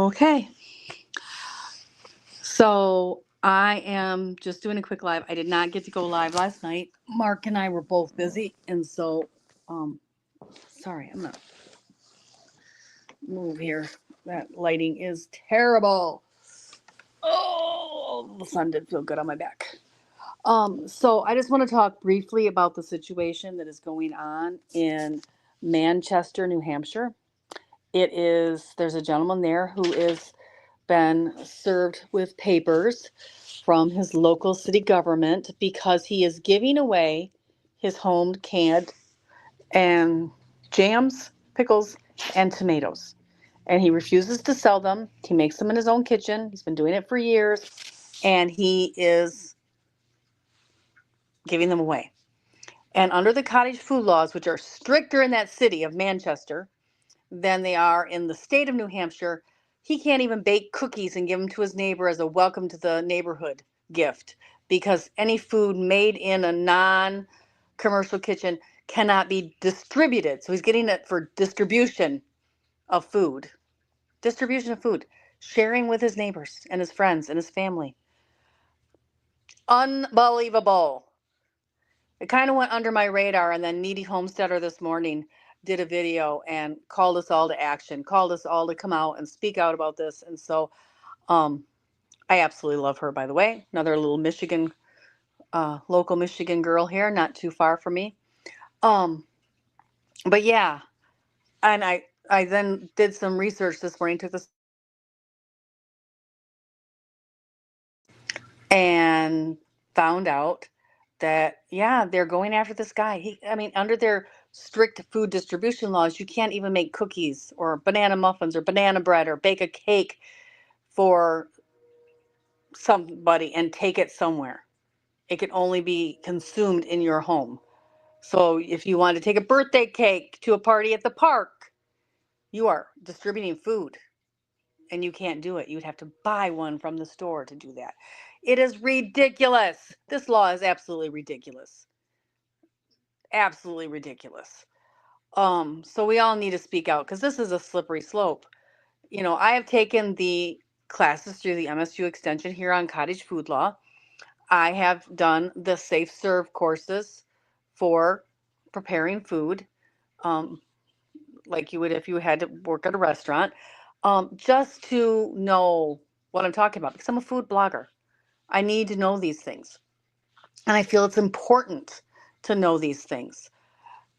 Okay, so I am just doing a quick live. I did not get to go live last night. Mark and I were both busy, and so, um, sorry, I'm gonna move here. That lighting is terrible. Oh, the sun did feel good on my back. So I just want to talk briefly about the situation that is going on in Manchester, New Hampshire. There's a gentleman there who is been served with papers from his local city government because he is giving away his home canned and jams, pickles, and tomatoes. And he refuses to sell them. He makes them in his own kitchen. He's been doing it for years, and he is giving them away. And under the cottage food laws, which are stricter in that city of Manchester than they are in the state of New Hampshire, he can't even bake cookies and give them to his neighbor as a welcome to the neighborhood gift because any food made in a non-commercial kitchen cannot be distributed. So he's getting it for distribution of food. Distribution of food, sharing with his neighbors and his friends and his family. Unbelievable. It kind of went under my radar, and then Needy Homesteader this morning did a video and called us all to action, called us all to come out and speak out about this. And so um, I absolutely love her, by the way. Another little Michigan, local Michigan girl here, not too far from me. But yeah, and I then did some research this morning, took this and found out that yeah, they're going after this guy. I mean, under their strict food distribution laws, you can't even make cookies or banana muffins or banana bread or bake a cake for somebody and take it somewhere. It can only be consumed in your home. So if you want to take a birthday cake to a party at the park, you are distributing food and you can't do it. You'd have to buy one from the store to do that. It is ridiculous. This law is absolutely ridiculous. Absolutely ridiculous. So we all need to speak out because this is a slippery slope. You know, I have taken the classes through the MSU extension here on cottage food law. I have done the safe serve courses for preparing food, um, like you would if you had to work at a restaurant, just to know what I'm talking about because I'm a food blogger. I need to know these things. And I feel it's important to know these things.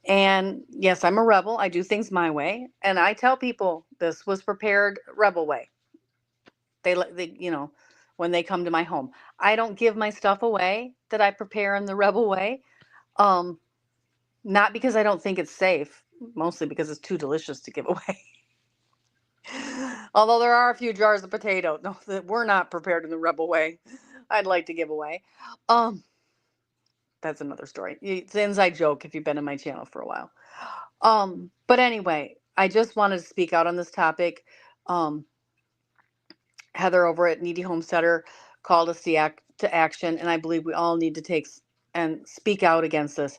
And yes, I'm a rebel. I do things my way. And I tell people this was prepared rebel way. They, when they come to my home, I don't give my stuff away that I prepare in the rebel way. Um, Not because I don't think it's safe, mostly because it's too delicious to give away. Although there are a few jars of potato that were not prepared in the rebel way, I'd like to give away. Um, that's another story. It's an inside joke if you've been in my channel for a while. But anyway, I just wanted to speak out on this topic. Um, Heather over at Needy Homesteader called us to action, and I believe we all need to take and speak out against this.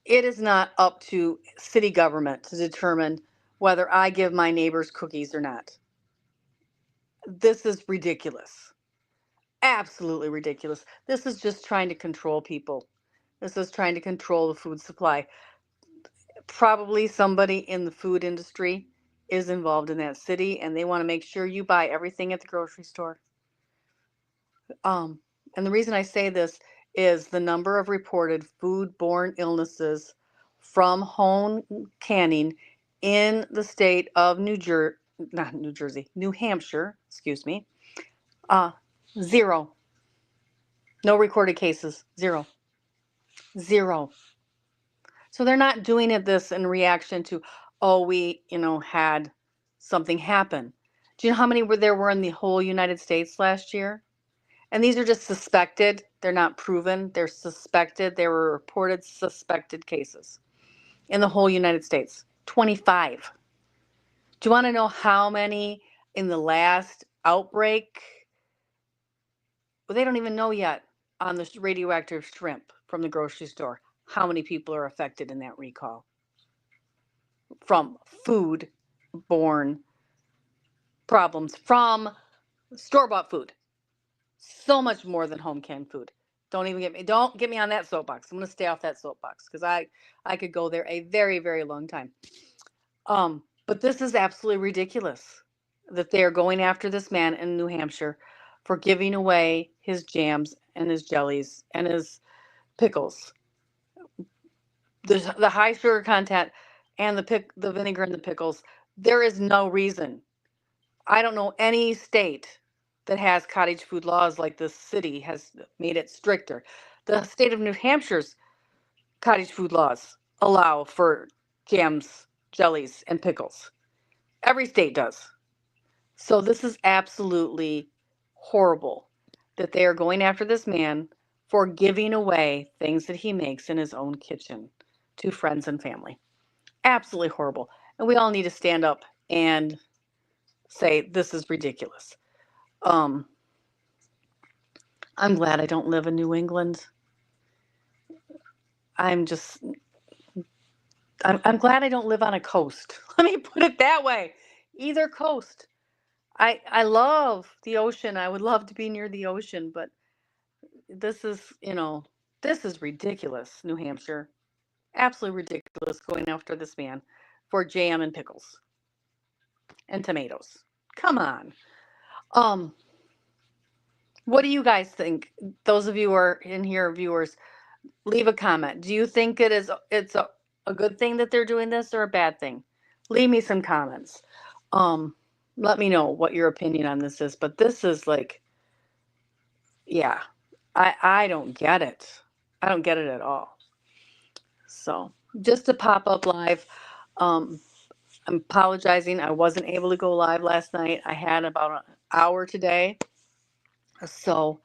It is not up to city government to determine whether I give my neighbors cookies or not. This is ridiculous. Absolutely ridiculous. This is just trying to control people. This is trying to control the food supply. Probably somebody in the food industry is involved in that city and they want to make sure you buy everything at the grocery store. And the reason I say this is the number of reported foodborne illnesses from home canning in the state of not New Jersey, New Hampshire, excuse me, uh, zero. No recorded cases, zero. Zero. So they're not doing this in reaction to, oh, we, had something happen. Do you know how many there were in the whole United States last year? And these are just suspected. They're not proven. They're suspected. They were reported suspected cases in the whole United States. 25. Do you want to know how many in the last outbreak? Well, they don't even know yet on the radioactive shrimp from the grocery store how many people are affected in that recall from food-borne problems from store-bought food. So much more than home canned food. Don't get me on that soapbox. I'm going to stay off that soapbox because I could go there a very, very long time. But this is absolutely ridiculous that they are going after this man in New Hampshire for giving away his jams and his jellies and his pickles. The high sugar content and the vinegar and the pickles. There is no reason. I don't know any state that has cottage food laws like this city has made it stricter. The state of New Hampshire's cottage food laws allow for jams, jellies, and pickles. Every state does. So this is absolutely horrible that they are going after this man for giving away things that he makes in his own kitchen to friends and family. Absolutely horrible. And we all need to stand up and say this is ridiculous. Um, I'm glad I don't live in New England. I'm just I'm glad I don't live on a coast. Let me put it that way. Either coast. I love the ocean. I would love to be near the ocean, but this is, this is ridiculous, New Hampshire. Absolutely ridiculous going after this man for jam and pickles and tomatoes. Come on. Um, what do you guys think? Those of you who are in here, viewers, leave a comment. Do you think it's a good thing that they're doing this or a bad thing? Leave me some comments. Um, Let me know what your opinion on this is. But this is like, yeah, I don't get it. I don't get it at all. So just to pop up live, um, I'm apologizing. I wasn't able to go live last night. I had about an hour today. So,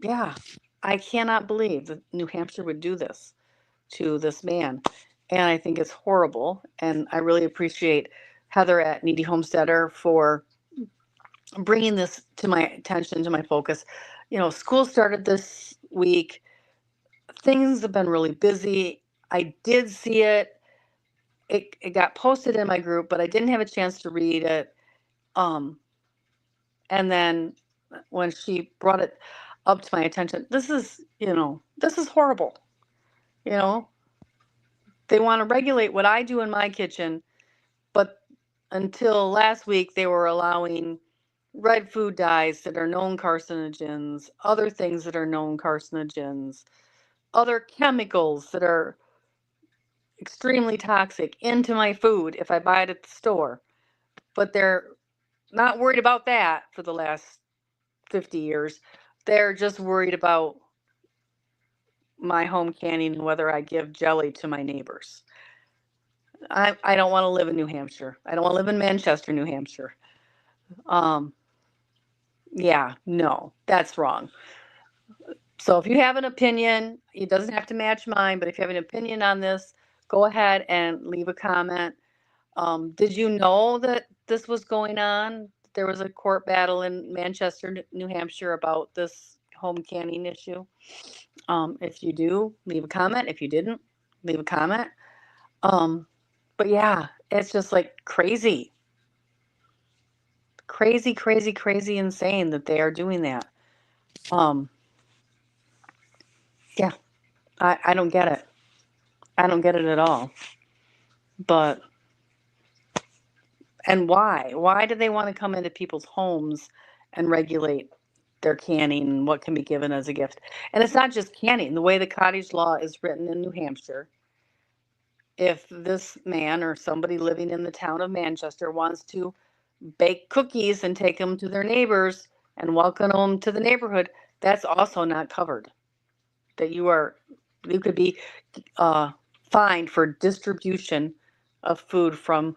yeah, I cannot believe that New Hampshire would do this to this man. And I think it's horrible. And I really appreciate Heather at Needy Homesteader for bringing this to my attention, to my focus. School started this week. Things have been really busy. I did see it. It got posted in my group, but I didn't have a chance to read it. Um, and then when she brought it up to my attention, this is horrible. You know, they want to regulate what I do in my kitchen, but until last week, they were allowing red food dyes that are known carcinogens, other things that are known carcinogens, other chemicals that are extremely toxic into my food if I buy it at the store. But they're not worried about that for the last 50 years. They're just worried about my home canning and whether I give jelly to my neighbors. I don't want to live in New Hampshire. I don't want to live in Manchester, New Hampshire. Um, yeah, no, that's wrong. So if you have an opinion, it doesn't have to match mine, but if you have an opinion on this, go ahead and leave a comment. Did you know that this was going on? There was a court battle in Manchester, New Hampshire about this home canning issue. If you do, leave a comment. If you didn't, leave a comment. But yeah, it's just like crazy. Crazy, crazy, crazy insane that they are doing that. Yeah, I don't get it. I don't get it at all. But, and why? Why do they want to come into people's homes and regulate their canning and what can be given as a gift? And it's not just canning. The way the cottage law is written in New Hampshire, if this man or somebody living in the town of Manchester wants to bake cookies and take them to their neighbors and welcome them to the neighborhood, that's also not covered. That you could be fined for distribution of food from.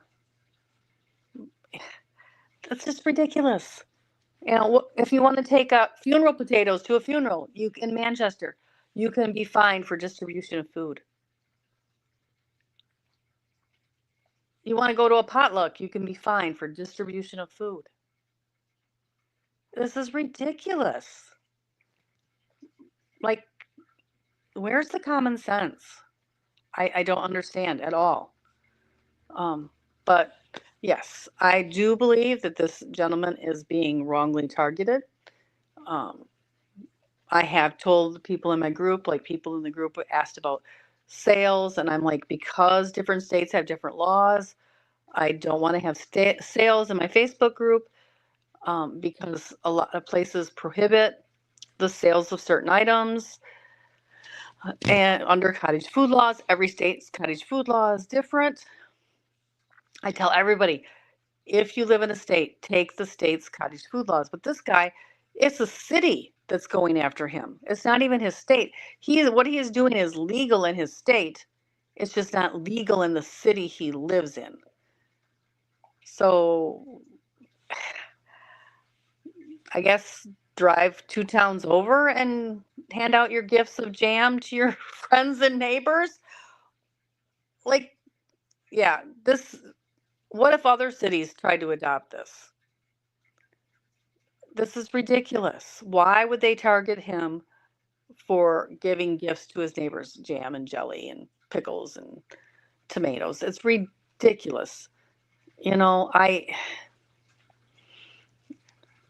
That's just ridiculous. If you want to take funeral potatoes to a funeral, in Manchester, you can be fined for distribution of food. You want to go to a potluck, you can be fined for distribution of food. This is ridiculous. Like, where's the common sense? I don't understand at all. But Yes, I do believe that this gentleman is being wrongly targeted. Um, I have told people in my group, like people in the group asked about sales, and I'm like, because different states have different laws, I don't want to have sales in my Facebook group because a lot of places prohibit the sales of certain items. And under cottage food laws, every state's cottage food law is different. I tell everybody, if you live in a state, take the state's cottage food laws. But this guy, it's a city that's going after him. It's not even his state. What he is doing is legal in his state. It's just not legal in the city he lives in. So I guess drive 2 towns over and hand out your gifts of jam to your friends and neighbors. Like, yeah, what if other cities tried to adopt this? This is ridiculous. Why would they target him for giving gifts to his neighbors, jam and jelly and pickles and tomatoes? It's ridiculous. You know,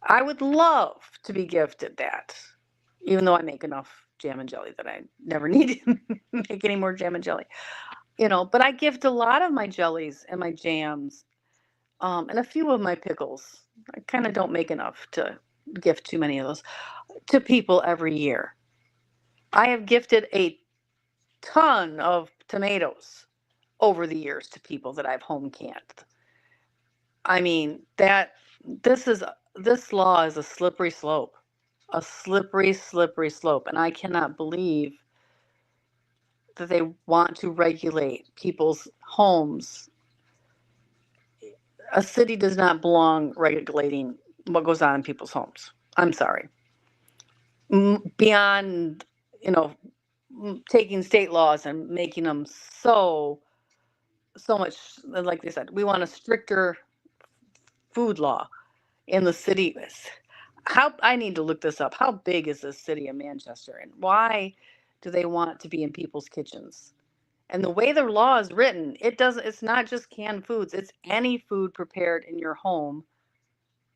I would love to be gifted that, even though I make enough jam and jelly that I never need to make any more jam and jelly. You know, but I gift a lot of my jellies and my jams, and a few of my pickles. I kind of don't make enough to gift too many of those to people every year. I have gifted a ton of tomatoes over the years to people that I've home canned. I mean, this law is a slippery slope. A slippery, slippery slope. And I cannot believe that they want to regulate people's homes. A city does not belong regulating what goes on in people's homes. I'm sorry. Beyond, you know, taking state laws and making them so much, like they said, we want a stricter food law in the city. How I need to look this up. How big is this city of Manchester, and why do they want to be in people's kitchens? And the way the law is written, it's not just canned foods, it's any food prepared in your home.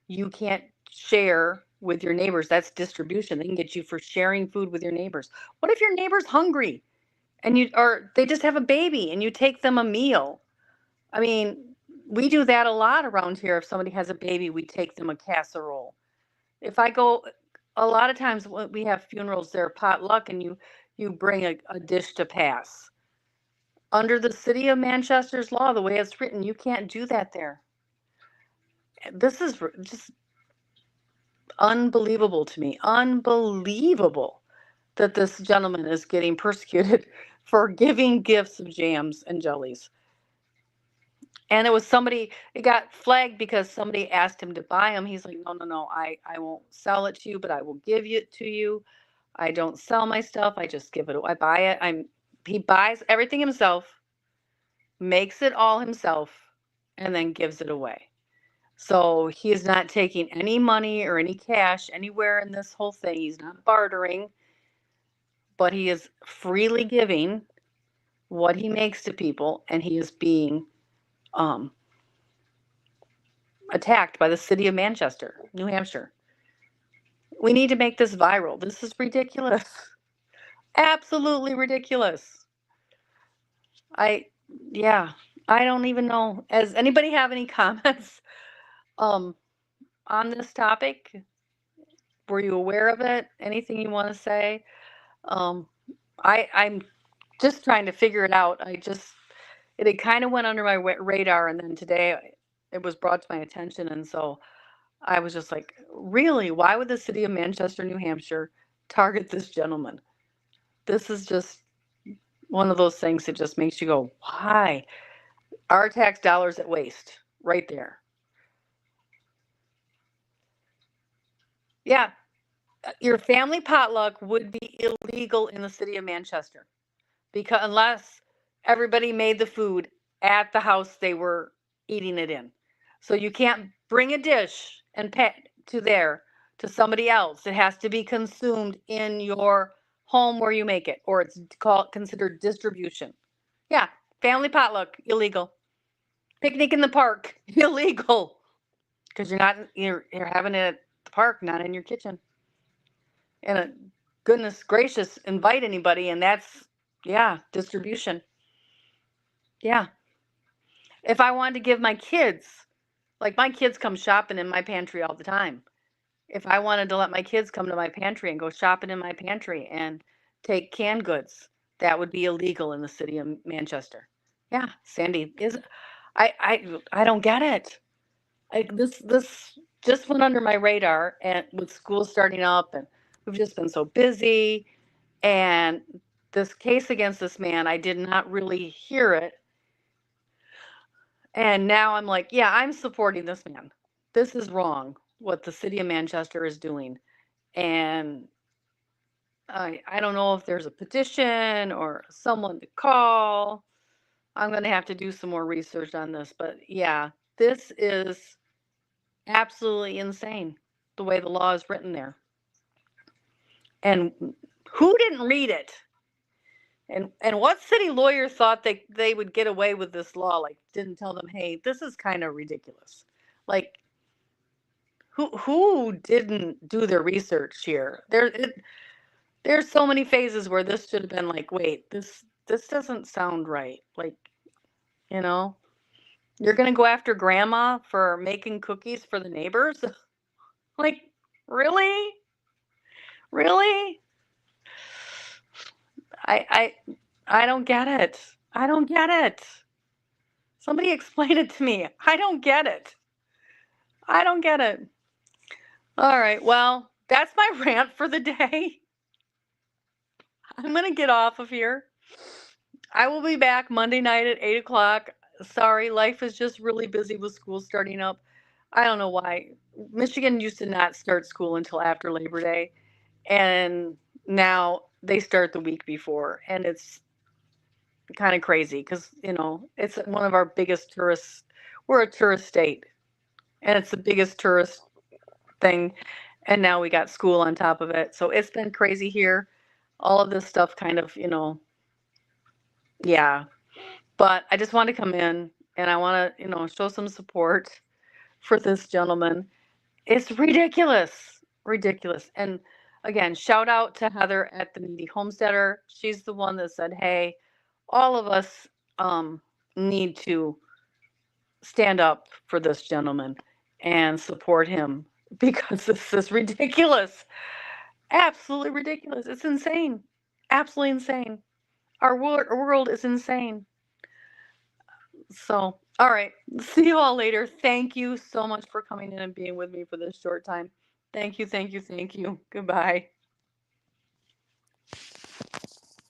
You can't share with your neighbors. That's distribution. They can get you for sharing food with your neighbors. What if your neighbor's hungry and or they just have a baby and you take them a meal? I mean, we do that a lot around here. If somebody has a baby, we take them a casserole. If I go, a lot of times when we have funerals, they're potluck, and you bring a dish to pass. Under the city of Manchester's law, the way it's written, you can't do that there. This is just unbelievable to me. Unbelievable that this gentleman is getting persecuted for giving gifts of jams and jellies. And it got flagged because somebody asked him to buy them. He's like, no, no, no, I won't sell it to you, but I will give it to you. I don't sell my stuff. I just give it. I buy it. He buys everything himself, makes it all himself, and then gives it away. So he is not taking any money or any cash anywhere in this whole thing. He's not bartering, but he is freely giving what he makes to people, and he is being um, attacked by the city of Manchester, New Hampshire. We need to make this viral. This is ridiculous. Absolutely ridiculous. I yeah, I don't even know. Does anybody have any comments um on this topic? Were you aware of it? Anything you want to say? Um I'm just trying to figure it out. It had kind of went under my radar, and then today it was brought to my attention, and so I was just like, really? Why would the city of Manchester, New Hampshire target this gentleman? This is just one of those things that just makes you go, why? Our tax dollars at waste right there. Yeah, your family potluck would be illegal in the city of Manchester because unless everybody made the food at the house they were eating it in. So you can't bring a dish and pay to somebody else. It has to be consumed in your home where you make it, or it's considered distribution. Yeah, family potluck illegal. Picnic in the park, illegal. Because you're having it at the park, not in your kitchen. And goodness gracious, invite anybody, and that's, yeah, distribution. Yeah. If I wanted to give my kids, like my kids come shopping in my pantry all the time. If I wanted to let my kids come to my pantry and go shopping in my pantry and take canned goods, that would be illegal in the city of Manchester. Yeah, Sandy is. I don't get it. This just went under my radar, and with school starting up, and we've just been so busy. And this case against this man, I did not really hear it. And now I'm like, yeah, I'm supporting this man. This is wrong what the city of Manchester is doing. And I don't know if there's a petition or someone to call. I'm going to have to do some more research on this. But yeah, this is absolutely insane the way the law is written there. And who didn't read it? And what city lawyer thought they would get away with this law? Like, didn't tell them, hey, this is kind of ridiculous. Like, who didn't do their research here? There's so many phases where this should have been like, wait, this doesn't sound right. Like, you know, you're gonna go after grandma for making cookies for the neighbors? Like, really? Really? I I I don't get it. I don't get it. Somebody explain it to me. I don't get it. I don't get it. All right. Well, that's my rant for the day. I'm going to get off of here. I will be back Monday night at 8 o'clock. Sorry, life is just really busy with school starting up. I don't know why. Michigan used to not start school until after Labor Day, and now they start the week before. And it's kind of crazy because, it's one of our biggest tourists. We're a tourist state, and it's the biggest tourist thing. And now we got school on top of it. So it's been crazy here. All of this stuff kind of, yeah. But I just want to come in and I want to, show some support for this gentleman. It's ridiculous. Ridiculous. And again, shout out to Heather at the Needy Homesteader. She's the one that said, hey, all of us need to stand up for this gentleman and support him because this is ridiculous. Absolutely ridiculous. It's insane. Absolutely insane. Our world is insane. So, all right. See you all later. Thank you so much for coming in and being with me for this short time. Thank you, thank you, thank you. Goodbye.